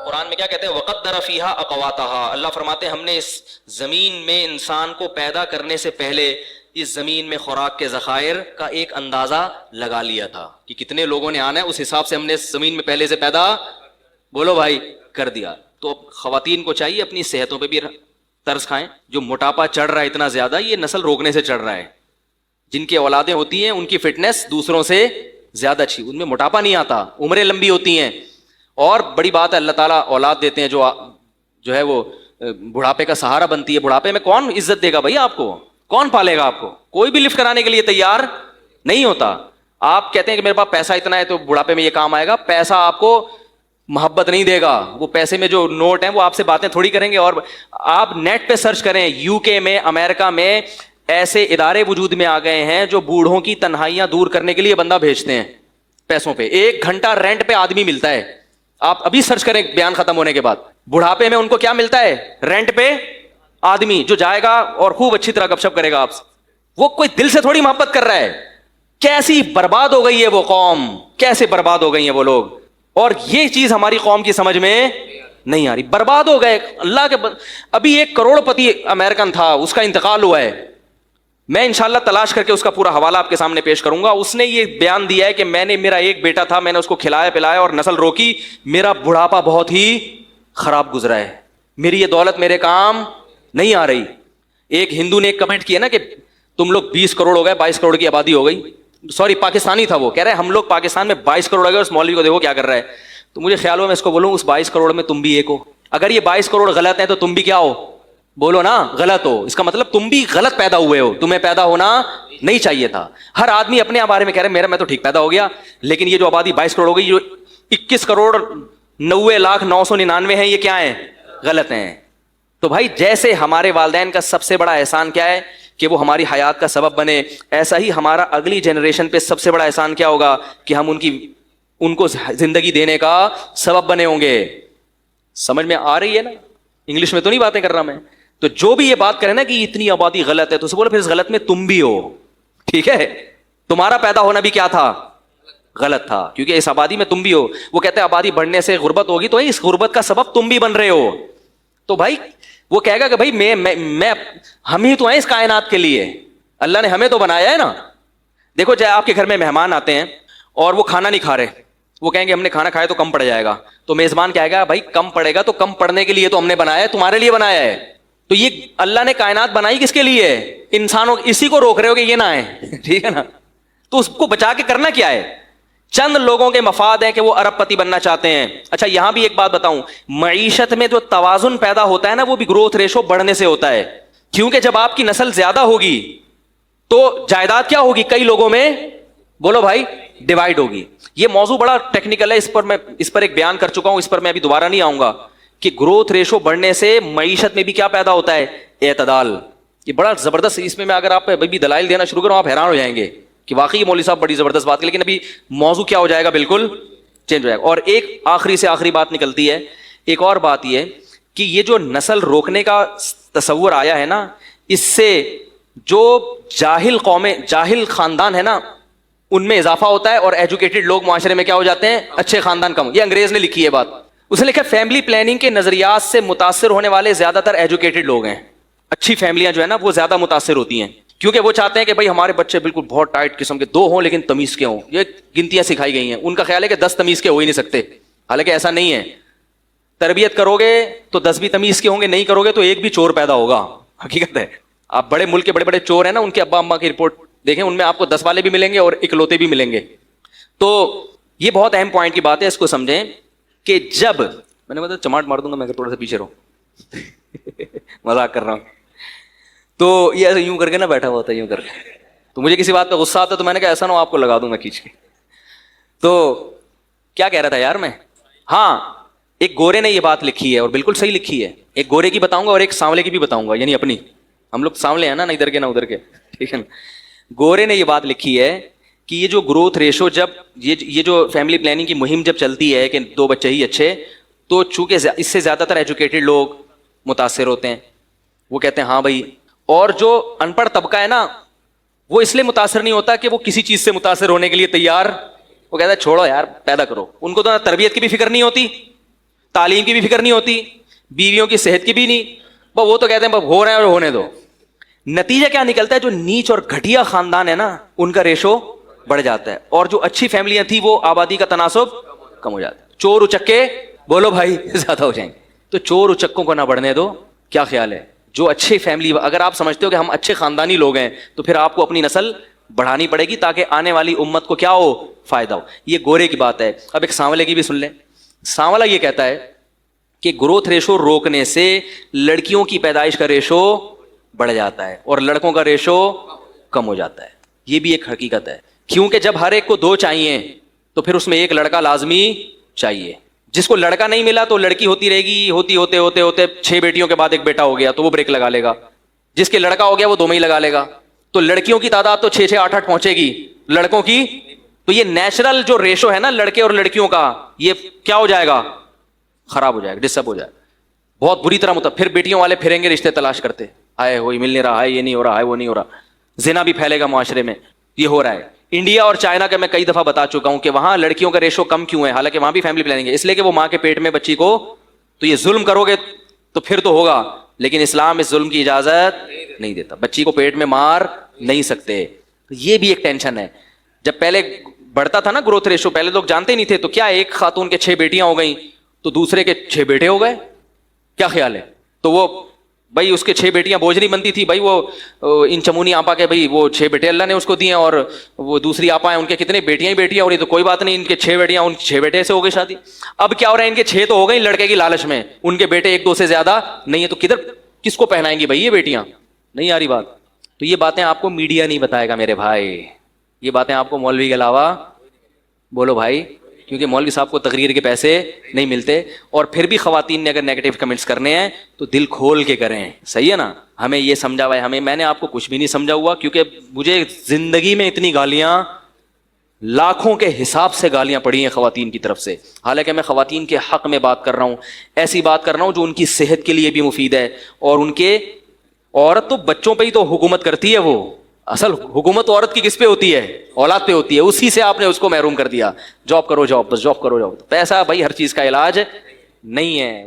قرآن میں کیا کہتے ہیں؟ وَقَدَّرَ فِيهَا أَقْوَاتَهَا، اللہ فرماتے ہیں ہم نے اس زمین میں انسان کو پیدا کرنے سے پہلے اس زمین میں خوراک کے ذخائر کا ایک اندازہ لگا لیا تھا کہ کتنے لوگوں نے آنا ہے، اس حساب سے ہم نے اس زمین میں پہلے سے پیدا، بولو بھائی، کر دیا۔ تو خواتین کو چاہیے اپنی صحتوں پہ بھی ترس کھائیں۔ جو موٹاپا چڑھ رہا ہے اتنا زیادہ، یہ نسل روکنے سے چڑھ رہا ہے۔ جن کی اولادیں ہوتی ہیں ان کی فٹنس دوسروں سے زیادہ اچھی، ان میں موٹاپا نہیں آتا، عمریں لمبی ہوتی ہیں۔ اور بڑی بات ہے، اللہ تعالیٰ اولاد دیتے ہیں جو ہے وہ بڑھاپے کا سہارا بنتی ہے۔ بڑھاپے میں کون عزت دے گا بھائی آپ کو؟ کون پالے گا آپ کو؟ کوئی بھی لفٹ کرانے کے لیے تیار نہیں ہوتا۔ آپ کہتے ہیں کہ میرے پاس پیسہ اتنا ہے تو بڑھاپے میں یہ کام آئے گا، پیسہ آپ کو محبت نہیں دے گا۔ وہ پیسے میں جو نوٹ ہیں وہ آپ سے باتیں تھوڑی کریں گے۔ اور آپ نیٹ پہ سرچ کریں، یو کے میں، امریکہ میں ایسے ادارے وجود میں آ گئے ہیں جو بوڑھوں کی تنہائیاں دور کرنے کے لیے بندہ بھیجتے ہیں پیسوں پہ۔ 1 گھنٹہ رینٹ پہ آدمی ملتا ہے۔ آپ ابھی سرچ کریں بیان ختم ہونے کے بعد، بڑھاپے میں ان کو کیا ملتا ہے؟ رینٹ پہ آدمی جو جائے گا اور خوب اچھی طرح گپ شپ کرے گا آپ سے۔ وہ کوئی دل سے تھوڑی محبت کر رہا ہے۔ کیسی برباد ہو گئی ہے وہ قوم، کیسے برباد ہو گئی ہیں وہ لوگ۔ اور یہ چیز ہماری قوم کی سمجھ میں نہیں آ رہی، برباد ہو گئے۔ اللہ کے ابھی 1 کروڑ پتی امریکن تھا، اس کا انتقال ہوا ہے۔ میں انشاءاللہ تلاش کر کے اس کا پورا حوالہ آپ کے سامنے پیش کروں گا۔ اس نے یہ بیان دیا ہے کہ میرا ایک بیٹا تھا، میں نے اس کو کھلایا پلایا اور نسل روکی، میرا بڑھاپا بہت ہی خراب گزرا ہے، میری یہ دولت میرے کام نہیں آ رہی۔ ایک ہندو نے ایک کمنٹ کیا نا کہ تم لوگ 20 کروڑ ہو گئے، 22 کروڑ کی آبادی ہو گئی، سوری پاکستانی تھا وہ، کہہ رہے ہم لوگ پاکستان میں 22 کروڑ ہو گئے، اس مولوی کو دیکھو کیا کر رہا ہے۔ تو مجھے خیال ہوا میں اس کو بولوں اس 22 کروڑ میں تم بھی ایک ہو۔ اگر یہ 22 کروڑ غلط ہیں تو تم بھی کیا ہو؟ بولو نا، غلط ہو۔ اس کا مطلب تم بھی غلط پیدا ہوئے ہو، تمہیں پیدا ہونا نہیں چاہیے تھا۔ ہر آدمی اپنے بارے میں کہہ رہے میں تو ٹھیک پیدا ہو گیا، لیکن یہ جو آبادی 22 کروڑ ہو گئی، جو 21 کروڑ 90,09,99 ہیں، یہ کیا ہیں؟ غلط ہیں۔ تو بھائی جیسے ہمارے والدین کا سب سے بڑا احسان کیا ہے کہ وہ ہماری حیات کا سبب بنے، ایسا ہی ہمارا اگلی جنریشن پہ سب سے بڑا احسان کیا ہوگا کہ ہم ان کو زندگی دینے کا سبب بنے ہوں گے۔ سمجھ میں آ رہی ہے نا؟ انگلش میں تو نہیں باتیں کر رہا میں۔ تو جو بھی یہ بات کرے نا کہ اتنی آبادی غلط ہے، تو اسے بولو پھر اس غلط میں تم بھی ہو، ٹھیک ہے؟ تمہارا پیدا ہونا بھی کیا تھا؟ غلط تھا، کیونکہ اس آبادی میں تم بھی ہو۔ وہ کہتے ہیں آبادی بڑھنے سے غربت ہوگی، تو اس غربت کا سبب تم بھی بن رہے ہو۔ تو بھائی وہ کہے گا کہ بھائی میں ہم ہی تو ہیں اس کائنات کے لیے، اللہ نے ہمیں تو بنایا ہے نا۔ دیکھو جائے آپ کے گھر میں مہمان آتے ہیں اور وہ کھانا نہیں کھا رہے، وہ کہیں گے ہم نے کھانا کھایا تو کم پڑ جائے گا، تو میزبان کہے گا بھائی کم پڑے گا تو کم پڑنے کے لیے تو ہم نے بنایا ہے، تمہارے لیے بنایا ہے۔ تو یہ اللہ نے کائنات بنائی کس کے لیے؟ انسانوں، اسی کو روک رہے ہو کہ یہ نہ آئے، ٹھیک ہے نا؟ تو اس کو بچا کے کرنا کیا ہے؟ چند لوگوں کے مفاد ہیں کہ وہ ارب پتی بننا چاہتے ہیں۔ اچھا یہاں بھی ایک بات بتاؤں، معیشت میں جو توازن پیدا ہوتا ہے نا، وہ بھی گروتھ ریشو بڑھنے سے ہوتا ہے۔ کیونکہ جب آپ کی نسل زیادہ ہوگی تو جائیداد کیا ہوگی؟ کئی لوگوں میں، بولو بھائی، ڈیوائیڈ ہوگی۔ یہ موضوع بڑا ٹیکنیکل ہے، اس پر ایک بیان کر چکا ہوں، اس پر میں ابھی دوبارہ نہیں آؤں گا کہ گروتھ ریشو بڑھنے سے معیشت میں بھی کیا پیدا ہوتا ہے؟ اعتدال۔ یہ بڑا زبردست، اس میں اگر آپ ابھی دلائل دینا شروع کرو آپ حیران ہو جائیں گے کہ واقعی مولوی صاحب بڑی زبردست بات کی، لیکن ابھی موضوع کیا ہو جائے گا؟ بالکل چینج ہو جائے گا۔ اور ایک آخری سے آخری بات نکلتی ہے، ایک اور بات یہ کہ یہ جو نسل روکنے کا تصور آیا ہے نا، اس سے جو جاہل قومیں، جاہل خاندان ہے نا، ان میں اضافہ ہوتا ہے، اور ایجوکیٹڈ لوگ معاشرے میں کیا ہو جاتے ہیں؟ اچھے خاندان کم۔ یہ انگریز نے لکھی ہے بات، اس نے لکھا فیملی پلاننگ کے نظریات سے متاثر ہونے والے زیادہ تر ایجوکیٹڈ لوگ ہیں۔ اچھی فیملیاں جو ہے نا وہ زیادہ متاثر ہوتی ہیں، کیونکہ وہ چاہتے ہیں کہ بھائی ہمارے بچے بالکل بہت ٹائٹ قسم کے 2 ہوں لیکن تمیز کے ہوں۔ یہ گنتیاں سکھائی گئی ہیں، ان کا خیال ہے کہ 10 تمیز کے ہو ہی نہیں سکتے، حالانکہ ایسا نہیں ہے۔ تربیت کرو گے تو 10 بھی تمیز کے ہوں گے، نہیں کرو گے تو 1 بھی چور پیدا ہوگا، حقیقت ہے۔ آپ بڑے ملک کے بڑے بڑے چور ہیں نا، ان کے ابا اماں کی رپورٹ دیکھیں، ان میں آپ کو 10 والے بھی ملیں گے اور اکلوتے بھی ملیں گے۔ تو یہ بہت اہم پوائنٹ کی بات ہے، اس کو سمجھیں کہ جب میں نے بتا چماٹ مار دوں گا میں، اگر تھوڑا سا پیچھے رہو مذاق کر رہا ہوں۔ تو یہ ایسے یوں کر کے نا بیٹھا ہوا تھا، یوں کر کے، تو مجھے کسی بات پہ غصہ آتا تو میں نے کہا ایسا نہ ہو آپ کو لگا دوں گا کھینچ کے۔ تو کیا کہہ رہا تھا یار میں؟ ہاں، ایک گورے نے یہ بات لکھی ہے اور بالکل صحیح لکھی ہے۔ ایک گورے کی بتاؤں گا اور ایک سانولے کی بھی بتاؤں گا، یعنی اپنی، ہم لوگ سانولے ہیں نا، نہ ادھر کے نہ ادھر کے، ٹھیک ہے نا۔ گورے نے یہ بات لکھی ہے کہ یہ جو گروتھ ریشو، جب یہ جو فیملی پلاننگ کی مہم جب چلتی ہے کہ 2 بچے ہی اچھے، تو چونکہ اس سے زیادہ تر ایجوکیٹڈ لوگ متاثر ہوتے ہیں۔ وہ کہتے ہیں ہاں بھائی، اور جو ان پڑھ طبقہ ہے نا، وہ اس لیے متاثر نہیں ہوتا کہ وہ کسی چیز سے متاثر ہونے کے لیے تیار، وہ کہتا ہے چھوڑو یار پیدا کرو۔ ان کو تو تربیت کی بھی فکر نہیں ہوتی، تعلیم کی بھی فکر نہیں ہوتی, بیویوں کی صحت کی بھی نہیں, وہ تو کہتے ہیں ہو رہے ہیں اور ہونے دو. نتیجہ کیا نکلتا ہے, جو نیچ اور گھٹیا خاندان ہے نا ان کا ریشو بڑھ جاتا ہے, اور جو اچھی فیملیاں تھیں وہ آبادی کا تناسب کم ہو جاتا ہے. چور اچکے بولو بھائی زیادہ ہو جائیں گے, تو چور اچکوں کو نہ بڑھنے دو. کیا خیال ہے, جو اچھی فیملی, اگر آپ سمجھتے ہو کہ ہم اچھے خاندانی لوگ ہیں تو پھر آپ کو اپنی نسل بڑھانی پڑے گی تاکہ آنے والی امت کو کیا ہو, فائدہ ہو. یہ گورے کی بات ہے. اب ایک سانولے کی بھی سن لیں. سانولا یہ کہتا ہے کہ گروتھ ریشو روکنے سے لڑکیوں کی پیدائش کا ریشو بڑھ جاتا ہے اور لڑکوں کا ریشو کم ہو جاتا ہے. یہ بھی ایک حقیقت ہے, کیونکہ جب ہر ایک کو دو چاہیے تو پھر اس میں ایک لڑکا لازمی چاہیے. جس کو لڑکا نہیں ملا تو لڑکی ہوتی رہے گی, ہوتی ہوتے ہوتے ہوتے 6 بیٹیوں کے بعد ایک بیٹا ہو گیا تو وہ بریک لگا لے گا. جس کے لڑکا ہو گیا وہ 2 میں ہی لگا لے گا. تو لڑکیوں کی تعداد تو 6 8 8 پہنچے گی, لڑکوں کی تو یہ نیچرل جو ریشو ہے نا لڑکے اور لڑکیوں کا, یہ کیا ہو جائے گا, خراب ہو جائے گا, ڈسٹرب ہو جائے گا بہت بری طرح. پھر بیٹیوں والے پھریں گے رشتے تلاش کرتے, آئے وہی مل نہیں رہا ہے, یہ نہیں ہو رہا ہے, وہ نہیں ہو رہا. زنا بھی پھیلے گا معاشرے میں, یہ ہو رہا ہے. انڈیا اور چائنا کا میں کئی دفعہ بتا چکا ہوں کہ وہاں لڑکیوں کا ریشو کم کیوں ہے, حالانکہ وہاں بھی فیملی پلاننگ ہے, اس لیے کہ وہ ماں کے پیٹ میں بچی کو, تو یہ ظلم کرو گے تو پھر تو ہوگا, لیکن اسلام اس ظلم کی اجازت نہیں دیتا. بچی کو پیٹ میں مار نہیں سکتے. یہ بھی ایک ٹینشن ہے. جب پہلے بڑھتا تھا نا گروتھ ریشو, پہلے لوگ جانتے ہی نہیں تھے, تو کیا ایک خاتون کے 6 بیٹیاں ہو گئیں تو دوسرے کے 6 بیٹے ہو گئے. کیا خیال ہے, تو وہ بھائی اس کے 6 بیٹیاں بوجھ نہیں بنتی تھی بھائی, وہ ان چمونی آپا کے بھائی وہ 6 بیٹے اللہ نے اس کو دیے, اور وہ دوسری آپا ہیں ان کے کتنے بیٹیاں ہی بیٹیاں ہو رہی, تو کوئی بات نہیں, ان کے 6 بیٹیاں, ان 6 بیٹے سے ہو گئی شادی. اب کیا ہو رہا ہے, ان کے 6 تو ہو گئی لڑکے کی لالچ میں, ان کے بیٹے 1 2 سے زیادہ نہیں ہے, تو کس کو پہنائیں گی بھائی یہ بیٹیاں, نہیں آ رہی بات. تو یہ باتیں آپ کو میڈیا نہیں بتائے گا میرے بھائی, یہ باتیں آپ کو مولوی کے علاوہ, بولو بھائی, کیونکہ مولوی صاحب کو تقریر کے پیسے نہیں ملتے. اور پھر بھی خواتین نے اگر نیگیٹو کمنٹس کرنے ہیں تو دل کھول کے کریں, صحیح ہے نا. ہمیں یہ سمجھا ہوا ہے, میں نے آپ کو کچھ بھی نہیں سمجھا ہوا, کیونکہ مجھے زندگی میں اتنی گالیاں, لاکھوں کے حساب سے گالیاں پڑی ہیں خواتین کی طرف سے. حالانکہ میں خواتین کے حق میں بات کر رہا ہوں, ایسی بات کر رہا ہوں جو ان کی صحت کے لیے بھی مفید ہے. اور ان کے, عورت تو بچوں پہ ہی تو حکومت کرتی ہے, وہ اصل حکومت عورت کی کس پہ ہوتی ہے, اولاد پہ ہوتی ہے. اسی سے آپ نے اس کو محروم کر دیا, جاب کرو جاب, بس جاب کرو جاب. پیسہ بھائی ہر چیز کا علاج نہیں ہے.